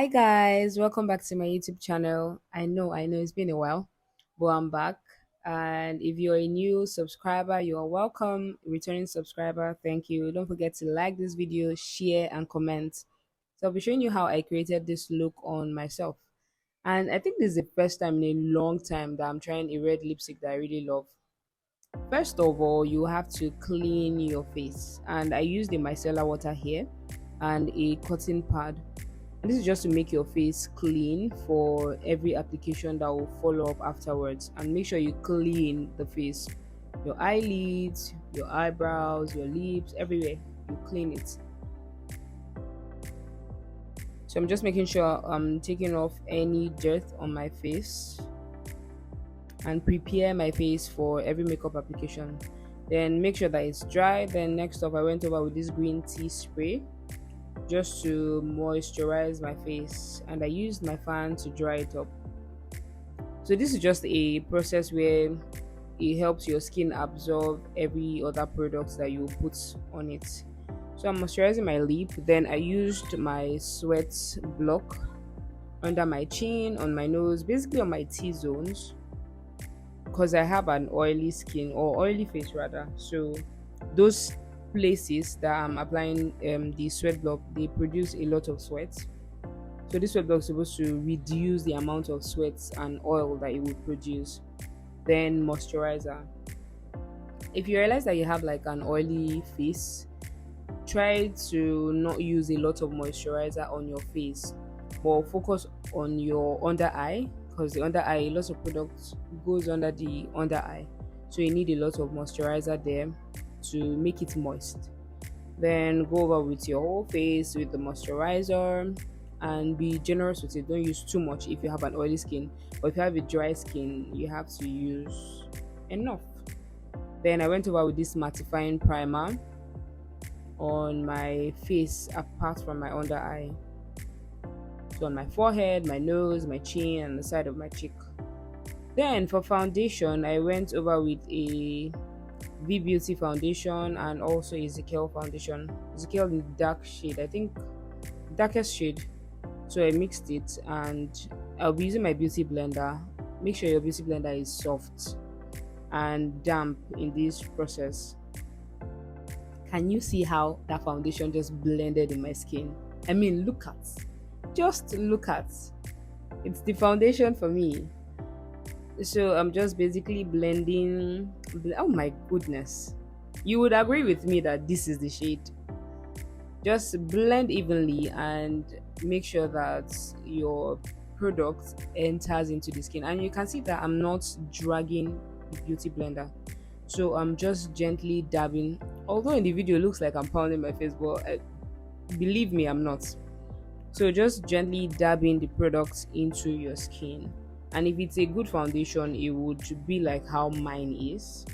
Hi guys, welcome back to my YouTube channel. I know it's been a while, but I'm back. And if you're a new subscriber, you are welcome. Returning subscriber, thank you. Don't forget to like this video, share, and comment. So I'll be showing you how I created this look on myself. And I think this is the first time in a long time that I'm trying a red lipstick that I really love. First of all, you have to clean your face. And I used a micellar water here and a cotton pad. This is just to make your face clean for every application that will follow up afterwards. And make sure you clean the face, your eyelids, your eyebrows, your lips, everywhere. You clean it. So I'm just making sure I'm taking off any dirt on my face and prepare my face for every makeup application. Then make sure that it's dry. Then next up, I went over with this green tea spray just to moisturize my face, and I used my fan to dry it up. So this is just a process where it helps your skin absorb every other products that you put on it. So I'm moisturizing my lip, then I used my sweat block under my chin, on my nose, basically on my T zones, because I have an oily skin or oily face rather. So those places that I'm applying the sweat block, they produce a lot of sweat. So this sweat block is supposed to reduce the amount of sweat and oil that it will produce. Then moisturizer. If you realize that you have like an oily face, try to not use a lot of moisturizer on your face, but focus on your under eye, because the under eye, lots of products goes under the under eye, so you need a lot of moisturizer there to make it moist. Then go over with your whole face with the moisturizer and be generous with it. Don't use too much if you have an oily skin, but if you have a dry skin, you have to use enough. Then I went over with this mattifying primer on my face apart from my under eye. So on my forehead, my nose, my chin, and the side of my cheek. Then for foundation, I went over with a V Beauty foundation and also Ezekiel foundation. Ezekiel in the dark shade, I think darkest shade. So I mixed it and I'll be using my beauty blender. Make sure your beauty blender is soft and damp in this process. Can you see how that foundation just blended in my skin? I mean, just look at. It's the foundation for me. So I'm just basically blending. Oh my goodness. You would agree with me that this is the shade. Just blend evenly and make sure that your product enters into the skin. And you can see that I'm not dragging the beauty blender. So I'm just gently dabbing. Although in the video it looks like I'm pounding my face, but believe me, I'm not. So just gently dabbing the product into your skin. And if it's a good foundation, it would be like how mine is.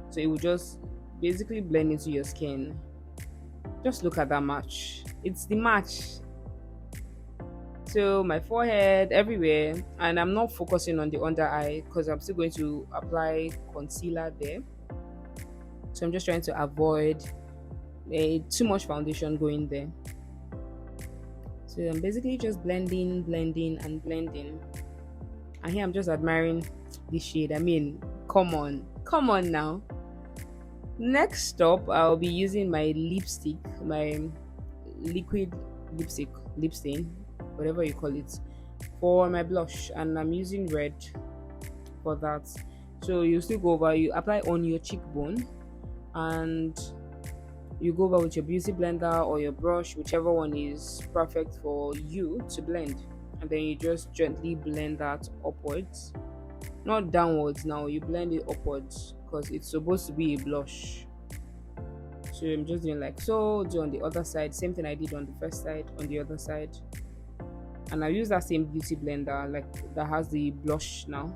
So it would just basically blend into your skin. Just look at that match. It's the match. So my forehead, everywhere, and I'm not focusing on the under eye because I'm still going to apply concealer there. So I'm just trying to avoid too much foundation going there. So I'm basically just blending, and blending. And here I'm just admiring the shade. I mean, come on now. Next up, I'll be using my lipstick, my liquid lipstick, lip stain, whatever you call it, for my blush, and I'm using red for that. So you still go over, you apply on your cheekbone, and you go over with your beauty blender or your brush, whichever one is perfect for you to blend, and then you just gently blend that upwards, not downwards. Now you blend it upwards because it's supposed to be a blush. So I'm just doing like so. Do on the other side, same thing I did on the first side, on the other side. And I use that same beauty blender like that has the blush now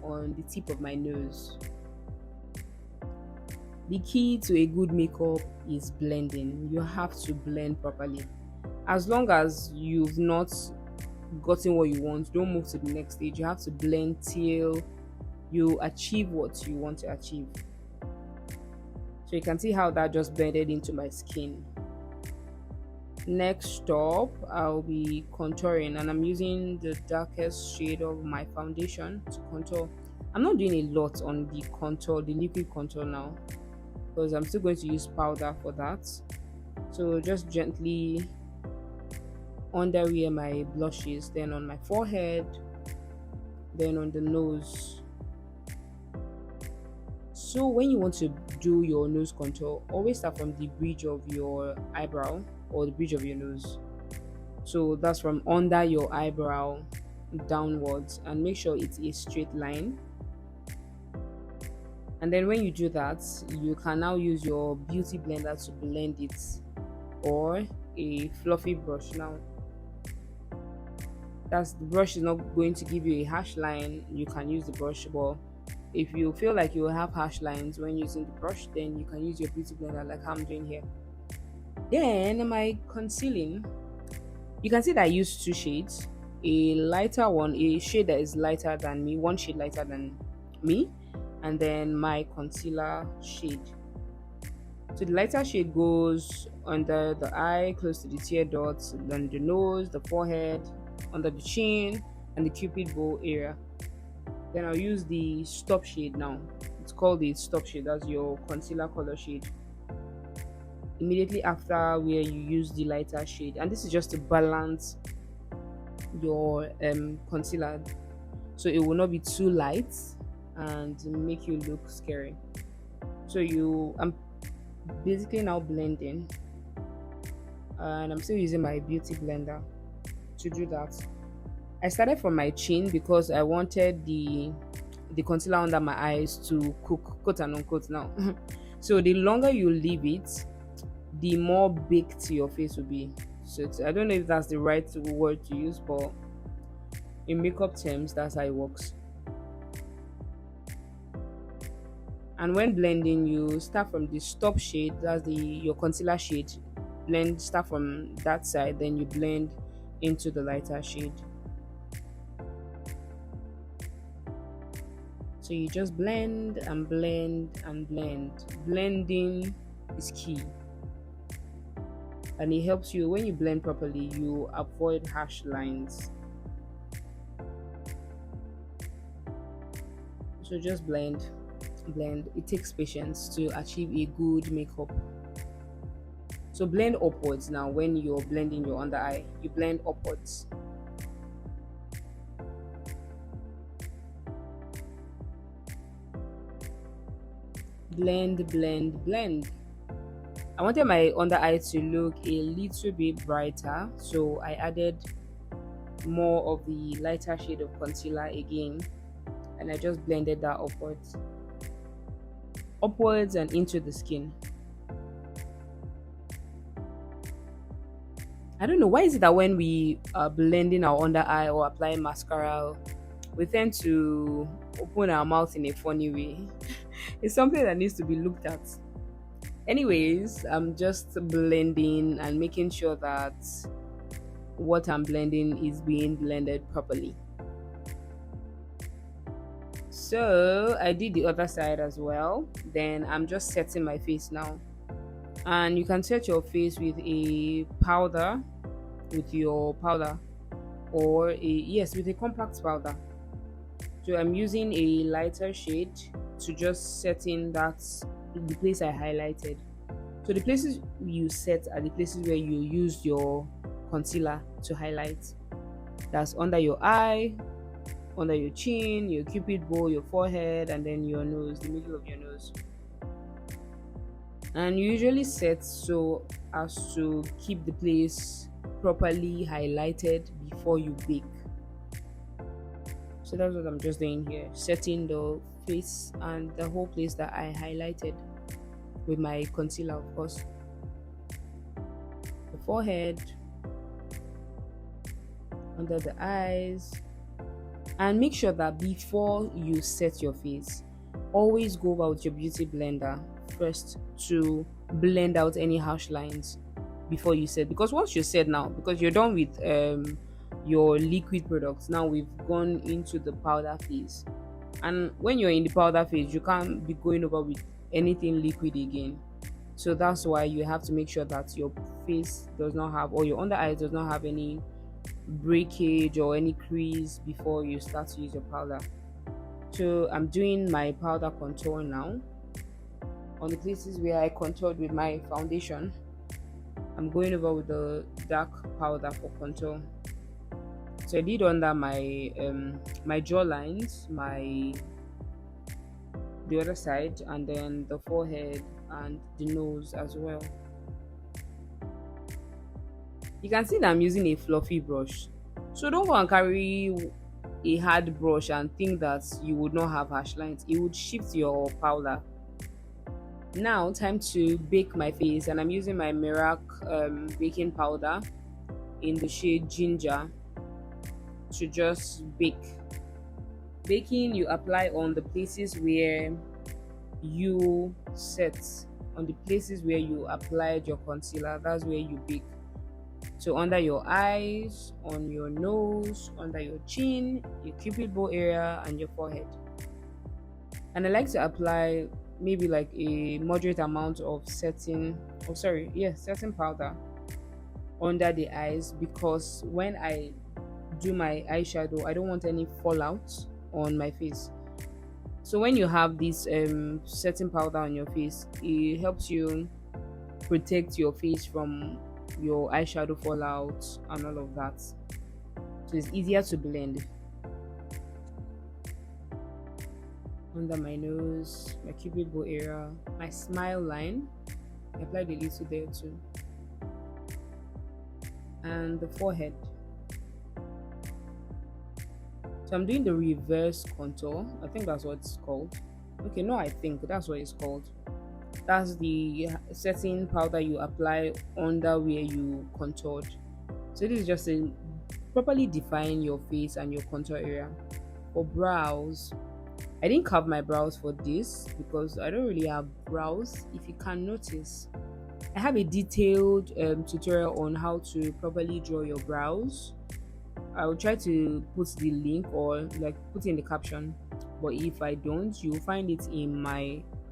on the tip of my nose. The key to a good makeup is blending. You have to blend properly. As long as you've not gotten what you want, don't move to the next stage. You have to blend till you achieve what you want to achieve. So you can see how that just blended into my skin. Next up, I'll be contouring, and I'm using the darkest shade of my foundation to contour. I'm not doing a lot on the contour, the liquid contour now, because I'm still going to use powder for that. So just gently under where my blush is, then on my forehead, then on the nose. So when you want to do your nose contour, always start from the bridge of your eyebrow or the bridge of your nose. So that's from under your eyebrow downwards, and make sure it's a straight line. And then when you do that, you can now use your beauty blender to blend it, or a fluffy brush. Now that's the brush is not going to give you a harsh line, you can use the brush. But if you feel like you will have harsh lines when using the brush, then you can use your beauty blender like I'm doing here. Then my concealing, you can see that I used two shades, a lighter one, a shade that is lighter than me, one shade lighter than me, and then my concealer shade. So the lighter shade goes under the eye, close to the tear dots, then the nose, the forehead, under the chin, and the cupid bow area. Then I'll use the stop shade now. It's called the stop shade. That's your concealer color shade. Immediately after where you use the lighter shade, and this is just to balance your concealer, so it will not be too light and make you look scary. So I'm basically now blending, and I'm still using my beauty blender to do that. I started from my chin because I wanted the concealer under my eyes to cook, quote and unquote, now. So the longer you leave it, the more baked your face will be. So I don't know if that's the right word to use, but in makeup terms, that's how it works. And when blending, you start from the stop shade, that's your concealer shade. Start from that side, then you blend into the lighter shade. So you just blend and blend and blend. Blending is key, and it helps you when you blend properly, you avoid harsh lines. So just blend. It takes patience to achieve a good makeup. So blend upwards. Now when you're blending your under eye, you blend upwards. Blend. I wanted my under eye to look a little bit brighter, so I added more of the lighter shade of concealer again, and I just blended that upwards and into the skin. I don't know why is it that when we are blending our under eye or applying mascara, we tend to open our mouth in a funny way. It's something that needs to be looked at. Anyways, I'm just blending and making sure that what I'm blending is being blended properly. So I did the other side as well. Then I'm just setting my face now. And you can set your face with a powder, with your powder, or with a compact powder. So I'm using a lighter shade to just set in the place I highlighted. So the places you set are the places where you use your concealer to highlight. That's under your eye, under your chin, your cupid bow, your forehead, and then your nose, the middle of your nose. And you usually set so as to keep the place properly highlighted before you bake. So that's what I'm just doing here, setting the face and the whole place that I highlighted with my concealer, of course. The forehead, under the eyes, and make sure that before you set your face, always go over with your beauty blender first to blend out any harsh lines before you set. Because once you set now, because you're done with your liquid products, now we've gone into the powder phase, and when you're in the powder phase, you can't be going over with anything liquid again. So that's why you have to make sure that your face does not have, or your under eyes does not have any breakage or any crease before you start to use your powder. So I'm doing my powder contour now on the places where I contoured with my foundation. I'm going over with the dark powder for contour. So I did under my jaw lines, my the other side, and then the forehead and the nose as well. You can see that I'm using a fluffy brush. So don't go and carry a hard brush and think that you would not have harsh lines. It would shift your powder. Now, time to bake my face, and I'm using my Mirac baking powder in the shade Ginger to just bake. Baking, you apply on the places where you set, on the places where you applied your concealer. That's where you bake. So under your eyes, on your nose, under your chin, your cupid bow area, and your forehead. And I like to apply maybe like a moderate amount of setting powder under the eyes, because when I do my eyeshadow, I don't want any fallout on my face. So when you have this setting powder on your face, it helps you protect your face from your eyeshadow fallout and all of that. So it's easier to blend. Under my nose, my cupid bow area, my smile line, I applied a little there too, and the forehead. So I'm doing the reverse contour. I think that's what it's called. Okay, no, I think that's what it's called. That's the setting powder you apply under where you contoured. So this is just to properly define your face and your contour area. For brows, I didn't carve my brows for this because I don't really have brows. If you can notice, I have a detailed tutorial on how to properly draw your brows. I will try to put the link or like put in the caption, but if I don't, you'll find it in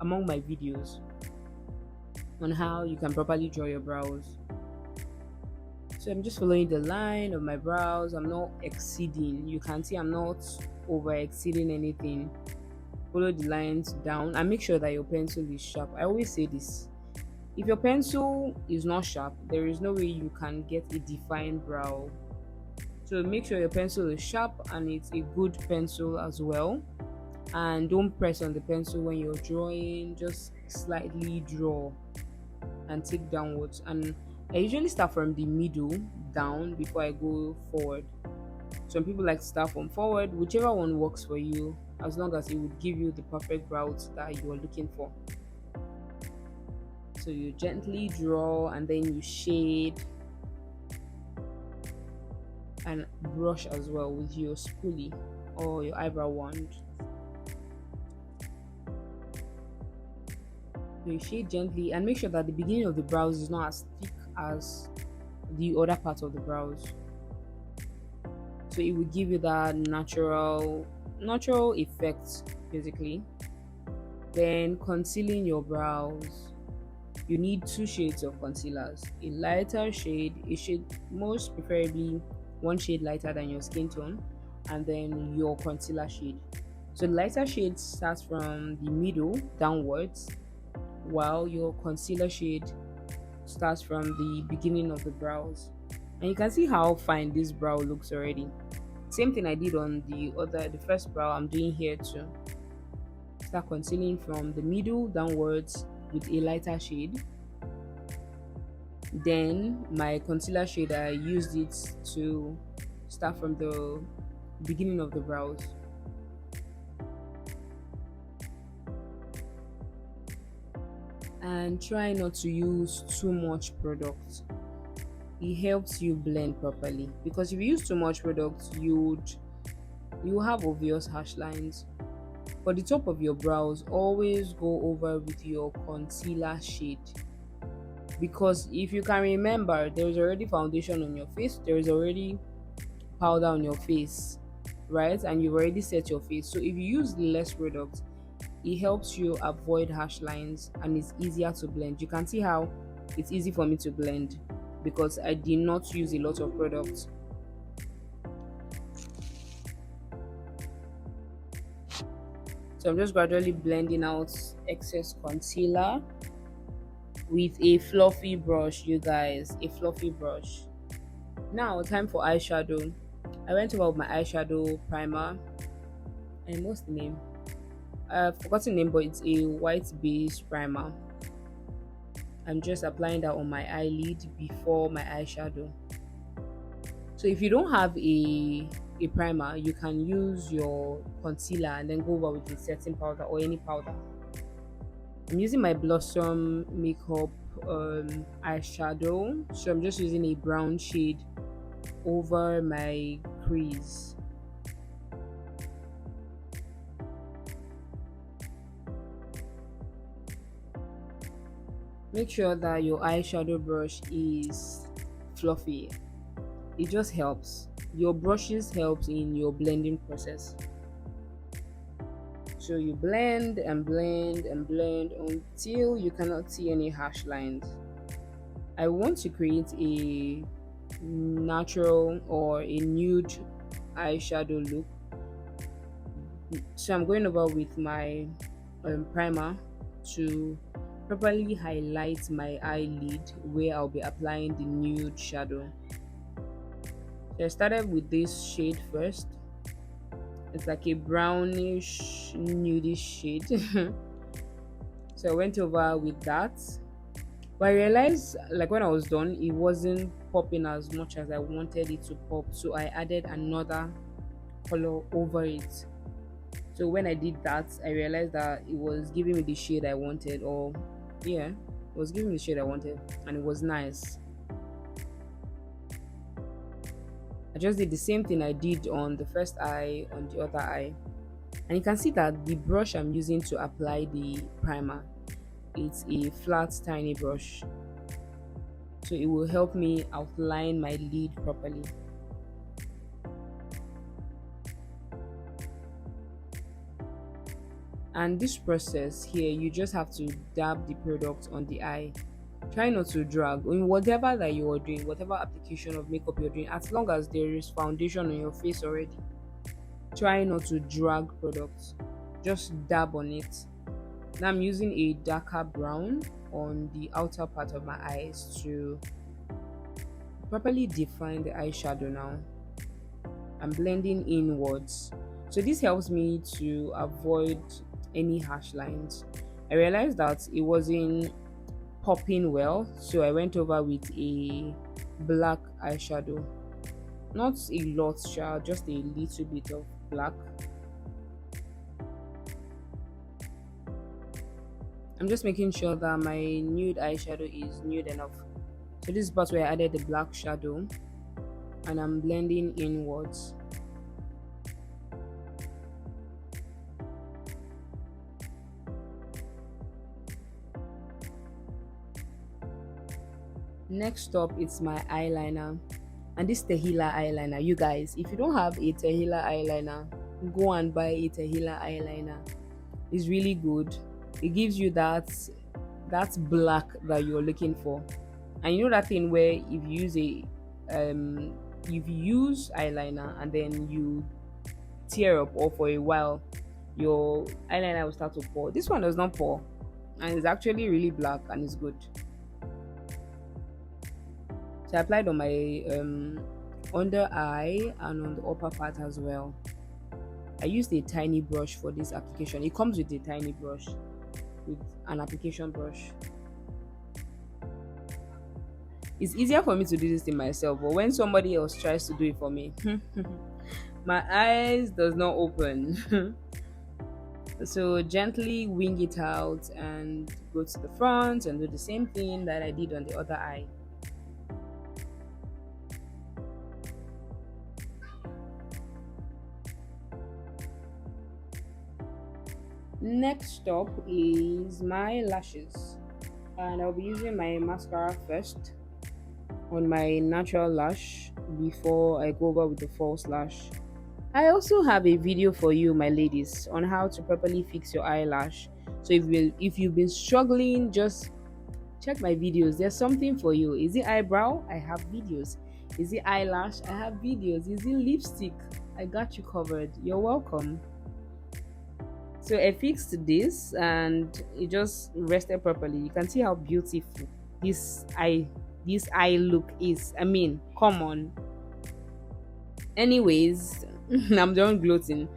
among my videos on how you can properly draw your brows. So I'm just following the line of my brows. I'm not exceeding. You can see I'm not over exceeding anything. Follow the lines down and make sure that your pencil is sharp. I always say this: if your pencil is not sharp, there is no way you can get a defined brow. So make sure your pencil is sharp and it's a good pencil as well. And don't press on the pencil when you're drawing, just slightly draw and take downwards. And I usually start from the middle down before I go forward. Some people like to start from forward, whichever one works for you, as long as it would give you the perfect brows that you are looking for. So you gently draw and then you shade and brush as well with your spoolie or your eyebrow wand. So you shade gently and make sure that the beginning of the brows is not as thick as the other part of the brows. So it will give you that natural effect basically. Then concealing your brows, you need 2 shades of concealers: a lighter shade, most preferably 1 shade lighter than your skin tone, and then your concealer shade. So the lighter shade starts from the middle downwards, while your concealer shade starts from the beginning of the brows. And you can see how fine this brow looks already. Same thing I did on the first brow, I'm doing here too. Start concealing from the middle downwards with a lighter shade. Then my concealer shade, I used it to start from the beginning of the brows. And try not to use too much product. It helps you blend properly, because if you use too much product, you have obvious harsh lines. For the top of your brows, always go over with your concealer shade, because if you can remember, there is already foundation on your face, there is already powder on your face, right? And you've already set your face. So if you use less product, It helps you avoid harsh lines and it's easier to blend. You can see how it's easy for me to blend because I did not use a lot of products. So I'm just gradually blending out excess concealer with a fluffy brush, you guys, a fluffy brush. Now, time for eyeshadow. I went over with my eyeshadow primer, and what's the name? I've forgotten the name, but it's a white base primer. I'm just applying that on my eyelid before my eyeshadow. So if you don't have a primer, you can use your concealer and then go over with the setting powder or any powder. I'm using my Blossom makeup eyeshadow, so I'm just using a brown shade over my crease. Make sure that your eyeshadow brush is fluffy. It just helps. Your brushes helps in your blending process. So you blend and blend and blend until you cannot see any harsh lines. I want to create a natural or a nude eyeshadow look. So I'm going over with my primer to properly highlight my eyelid where I'll be applying the nude shadow. So I started with this shade first. It's like a brownish nudish shade. So I went over with that, but I realized like when I was done it wasn't popping as much as I wanted it to pop, so I added another color over it. So when I did that, I realized that it was giving me the shade I wanted, or yeah, it was giving me the shade I wanted, and it was nice. I just did the same thing I did on the first eye on the other eye, and you can see that the brush I'm using to apply the primer, it's a flat tiny brush, so it will help me outline my lid properly. And this process here, you just have to dab the product on the eye. Try not to drag in whatever that you are doing, whatever application of makeup you're doing, as long as there is foundation on your face already. Try not to drag products, just dab on it. Now I'm using a darker brown on the outer part of my eyes to properly define the eyeshadow. Now I'm blending inwards, so this helps me to avoid any harsh lines. I realized that it wasn't popping well, so I went over with a black eyeshadow. Not a lot, just a little bit of black. I'm just making sure that my nude eyeshadow is nude enough. So this is part where I added the black shadow and I'm blending inwards. Next up, it's my eyeliner, and this Tehila eyeliner. You guys, if you don't have a Tehila eyeliner, go and buy a Tehila eyeliner. It's really good. It gives you that black that you're looking for. And you know that thing where if you use if you use eyeliner and then you tear up, or for a while your eyeliner will start to pour. This one does not pour, and it's actually really black and it's good. So I applied on my under eye and on the upper part as well. I used a tiny brush for this application. It comes with a tiny brush, with an application brush. It's easier for me to do this thing myself, but when somebody else tries to do it for me, my eyes does not open. So gently wing it out and go to the front and do the same thing that I did on the other eye. Next up is my lashes, and I'll be using my mascara first on my natural lash before I go over with the false lash. I also have a video for you, my ladies, on how to properly fix your eyelash. So if you've been struggling, just check my videos. There's something for you. Is it eyebrow? I have videos. Is it eyelash? I have videos. Is it lipstick? I got you covered. You're welcome. So I fixed this and it just rested properly. You can see how beautiful this eye this eye look is. I mean, come on. Anyways, I'm done gloating.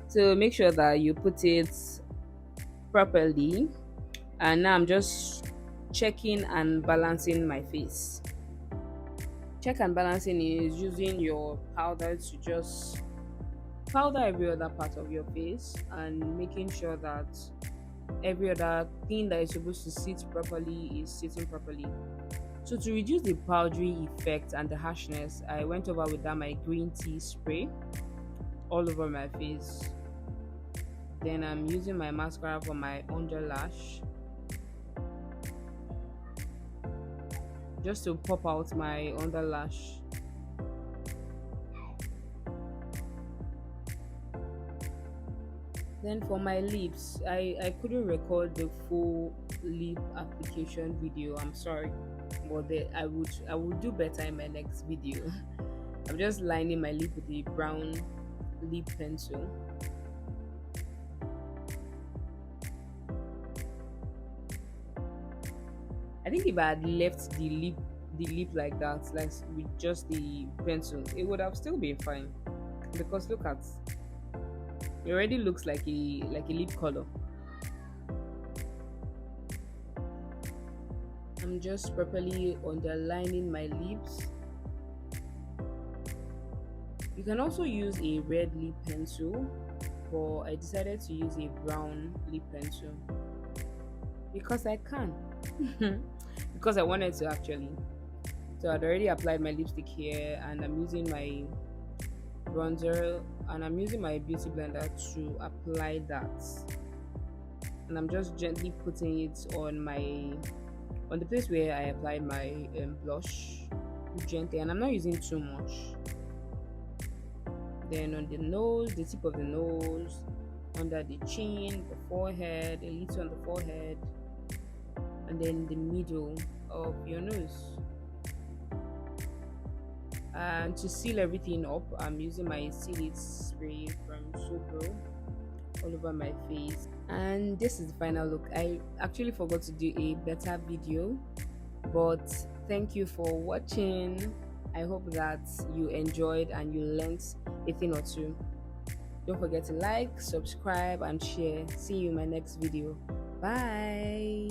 So make sure that you put it properly. And now I'm just checking and balancing my face. Check and balancing is using your powder to just powder every other part of your face and making sure that every other thing that is supposed to sit properly is sitting properly. So to reduce the powdery effect and the harshness, I went over with that my green tea spray all over my face. Then I'm using my mascara for my under lash just to pop out my under lash. Then for my lips, I couldn't record the full lip application video. I'm sorry, but I would do better in my next video. I'm just lining my lip with a brown lip pencil. I think if I had left the lip like that, like with just the pencil, it would have still been fine. Because look at it already looks like a lip color. I'm just properly underlining my lips. You can also use a red lip pencil, but I decided to use a brown lip pencil because I can. Because I wanted to actually. So I'd already applied my lipstick here and I'm using my bronzer and I'm using my beauty blender to apply that. And I'm just gently putting it on the place where I applied my blush gently, and I'm not using too much. Then on the nose, the tip of the nose, under the chin, the forehead, a little on the forehead, and then the middle of your nose. And to seal everything up, I'm using my Seal It spray from Sopro all over my face. And this is the final look. I actually forgot to do a better video, but thank you for watching. I hope that you enjoyed and you learned a thing or two. Don't forget to like, subscribe, and share. See you in my next video. Bye.